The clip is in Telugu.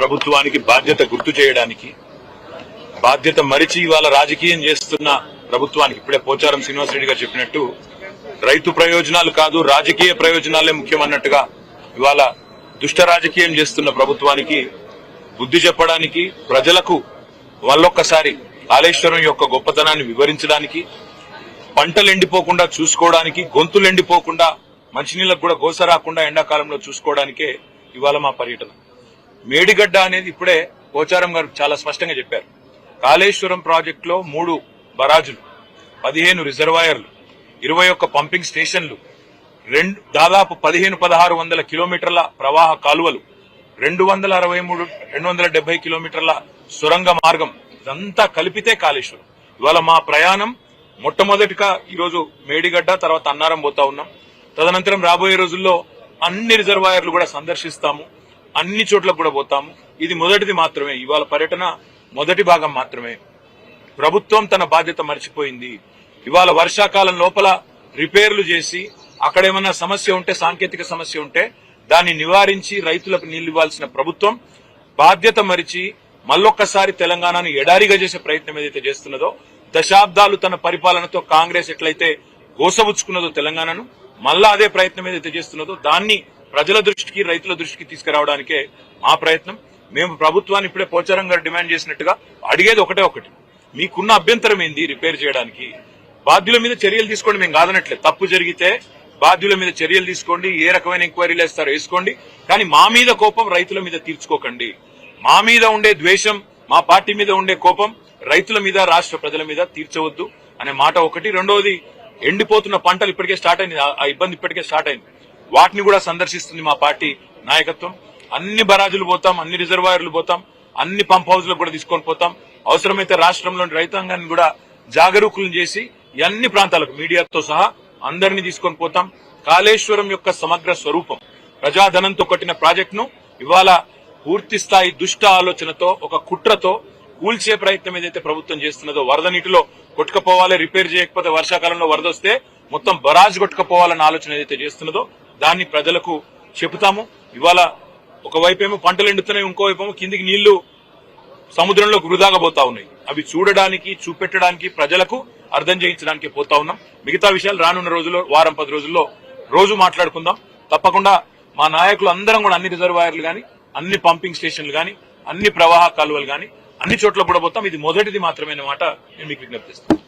ప్రభుత్వానికి బాధ్యత గుర్తు చేయడానికి, బాధ్యత మరిచి ఇవాళ రాజకీయం చేస్తున్న ప్రభుత్వానికి ఇప్పుడే పోచారం శ్రీనివాసరెడ్డి గారు చెప్పినట్టు రైతు ప్రయోజనాలు కాదు రాజకీయ ప్రయోజనాలే ముఖ్యమన్నట్టుగా ఇవాళ దుష్ట రాజకీయం చేస్తున్న ప్రభుత్వానికి బుద్ధి చెప్పడానికి, ప్రజలకు వాళ్ళొక్కసారి కాళేశ్వరం యొక్క గొప్పతనాన్ని వివరించడానికి, పంటలు ఎండిపోకుండా చూసుకోవడానికి, గొంతులు ఎండిపోకుండా మంచినీళ్ళకు కూడా గోస రాకుండా ఎండాకాలంలో చూసుకోవడానికే ఇవాళ మా పర్యటన. మేడిగడ్డ అనేది ఇప్పుడే పోచారం గారు చాలా స్పష్టంగా చెప్పారు. కాళేశ్వరం ప్రాజెక్టులో 3 బరాజులు, 15 రిజర్వాయర్లు, 21 పంపింగ్ స్టేషన్లు, దాదాపు 1500-1600 కిలోమీటర్ల ప్రవాహ కాలువలు, 270 కిలోమీటర్ల సొరంగ మార్గం, ఇదంతా కలిపితే కాళేశ్వరం. ఇవాళ మా ప్రయాణం మొట్టమొదటిగా ఈరోజు మేడిగడ్డ, తర్వాత అన్నారం పోతా ఉన్నాం. తదనంతరం రాబోయే రోజుల్లో అన్ని రిజర్వాయర్లు కూడా సందర్శిస్తాము, అన్ని చోట్లకు కూడా పోతాము. ఇది మొదటిది మాత్రమే, ఇవాళ పర్యటన మొదటి భాగం మాత్రమే. ప్రభుత్వం తన బాధ్యత మర్చిపోయింది. ఇవాళ వర్షాకాలం లోపల రిపేర్లు చేసి అక్కడేమన్నా సమస్య ఉంటే, సాంకేతిక సమస్య ఉంటే దాన్ని నివారించి రైతులకు నీళ్లు ఇవ్వాల్సిన ప్రభుత్వం బాధ్యత మరిచి మళ్ళొక్కసారి తెలంగాణను ఎడారిగా చేసే ప్రయత్నం ఏదైతే చేస్తున్నదో, దశాబ్దాలు తన పరిపాలనతో కాంగ్రెస్ ఎట్లయితే గోసబుచ్చుకున్నదో తెలంగాణను, మళ్ళా అదే ప్రయత్నం ఏదైతే చేస్తున్నదో దాన్ని ప్రజల దృష్టికి, రైతుల దృష్టికి తీసుకురావడానికే మా ప్రయత్నం. మేము ప్రభుత్వాన్ని ఇప్పుడే పోచారం గారు డిమాండ్ చేసినట్టుగా అడిగేది ఒకటి, మీకున్న అభ్యంతరం ఏంది రిపేర్ చేయడానికి? బాధ్యుల మీద చర్యలు తీసుకోండి, మేము కాదనట్లేదు. తప్పు జరిగితే బాధ్యుల మీద చర్యలు తీసుకోండి, ఏ రకమైన ఎంక్వైరీలు వేస్తారో వేసుకోండి, కానీ మా మీద కోపం రైతుల మీద తీర్చుకోకండి. మా మీద ఉండే ద్వేషం, మా పార్టీ మీద ఉండే కోపం రైతుల మీద, రాష్ట్ర ప్రజల మీద తీర్చవద్దు అనే మాట ఒకటి. రెండవది, ఎండిపోతున్న పంటలు ఇప్పటికే స్టార్ట్ అయింది, ఆ ఇబ్బంది ఇప్పటికే స్టార్ట్ అయింది. వాటిని కూడా సందర్శిస్తుంది మా పార్టీ నాయకత్వం. అన్ని బరాజులు పోతాం, అన్ని రిజర్వాయర్లు పోతాం, అన్ని పంప్ హౌస్లకు కూడా తీసుకొని పోతాం. అవసరమైతే రాష్ట్రంలోని రైతాంగాన్ని కూడా జాగరూకులను చేసి అన్ని ప్రాంతాలకు మీడియాతో సహా అందరినీ తీసుకొని పోతాం. కాళేశ్వరం యొక్క సమగ్ర స్వరూపం, ప్రజాధనంతో కట్టిన ప్రాజెక్టును ఇవాళ పూర్తి స్థాయి దుష్ట ఆలోచనతో, ఒక కుట్రతో కూల్చే ప్రయత్నం ఏదైతే ప్రభుత్వం చేస్తున్నదో, వరద నీటిలో కొట్టుకపోవాలి, రిపేర్ చేయకపోతే వర్షాకాలంలో వరద వస్తే మొత్తం బరాజ్ కొట్టుకపోవాలన్న ఆలోచన ఏదైతే చేస్తున్నదో దాన్ని ప్రజలకు చెబుతాము. ఇవాళ ఒకవైపేమో పంటలు ఎండుతున్నాయి, ఇంకోవైపేమో కిందికి నీళ్లు సముద్రంలో వృధాగా పోతా ఉన్నాయి. అవి చూడడానికి, చూపెట్టడానికి, ప్రజలకు అర్థం చేయించడానికి పోతా ఉన్నాం. మిగతా విషయాలు రానున్న రోజుల్లో, వారం 10 రోజుల్లో రోజు మాట్లాడుకుందాం. తప్పకుండా మా నాయకులు అందరం కూడా అన్ని రిజర్వాయర్లు గాని, అన్ని పంపింగ్ స్టేషన్లు గాని, అన్ని ప్రవాహ కాలువలు గాని అన్ని చోట్ల కూడా పోతాం. ఇది మొదటిది మాత్రమే మాట నేను మీకు విజ్ఞప్తి చేస్తాను.